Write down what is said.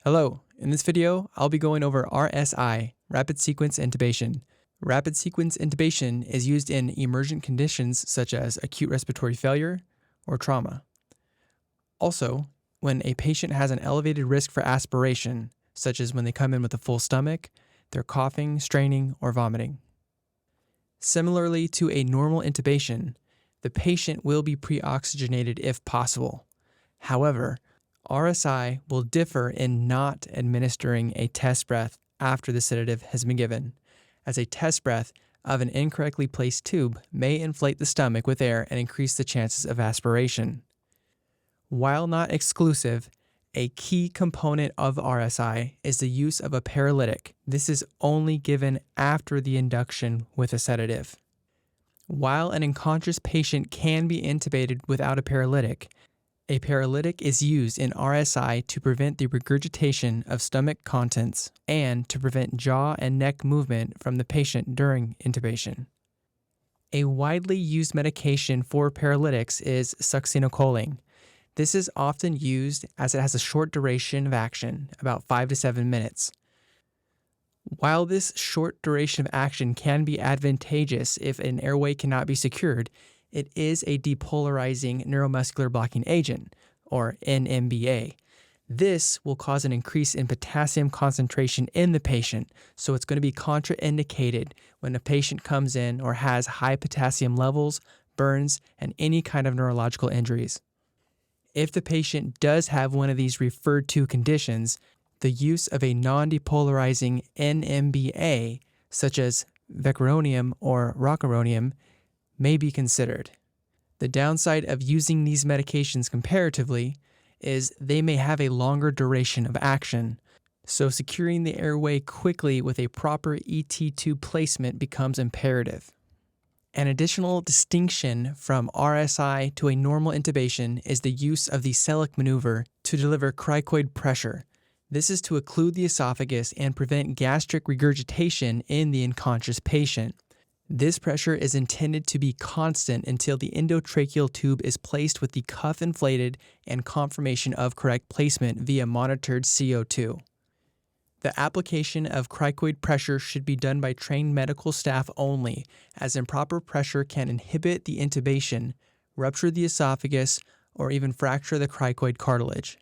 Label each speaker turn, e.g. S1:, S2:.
S1: Hello, in this video, I'll be going over RSI, Rapid Sequence Intubation. Rapid Sequence Intubation is used in emergent conditions such as acute respiratory failure or trauma. Also, when a patient has an elevated risk for aspiration, such as when they come in with a full stomach, they're coughing, straining, or vomiting. Similarly to a normal intubation, the patient will be pre-oxygenated if possible. However, RSI will differ in not administering a test breath after the sedative has been given, as a test breath of an incorrectly placed tube may inflate the stomach with air and increase the chances of aspiration. While not exclusive, a key component of RSI is the use of a paralytic. This is only given after the induction with a sedative. While an unconscious patient can be intubated without a paralytic is used in RSI to prevent the regurgitation of stomach contents and to prevent jaw and neck movement from the patient during intubation. A widely used medication for paralytics is succinylcholine. This is often used as it has a short duration of action, about 5 to 7 minutes. While this short duration of action can be advantageous if an airway cannot be secured, it is a depolarizing neuromuscular blocking agent, or NMBA. This will cause an increase in potassium concentration in the patient, so it's going to be contraindicated when a patient comes in or has high potassium levels, burns, and any kind of neurological injuries. If the patient does have one of these referred to conditions, the use of a non-depolarizing NMBA, such as vecuronium or rocuronium, may be considered. The downside of using these medications comparatively is they may have a longer duration of action, so securing the airway quickly with a proper ET tube placement becomes imperative. An additional distinction from RSI to a normal intubation is the use of the Sellick maneuver to deliver cricoid pressure. This is to occlude the esophagus and prevent gastric regurgitation in the unconscious patient. This pressure is intended to be constant until the endotracheal tube is placed with the cuff inflated and confirmation of correct placement via monitored CO2. The application of cricoid pressure should be done by trained medical staff only, as improper pressure can inhibit the intubation, rupture the esophagus, or even fracture the cricoid cartilage.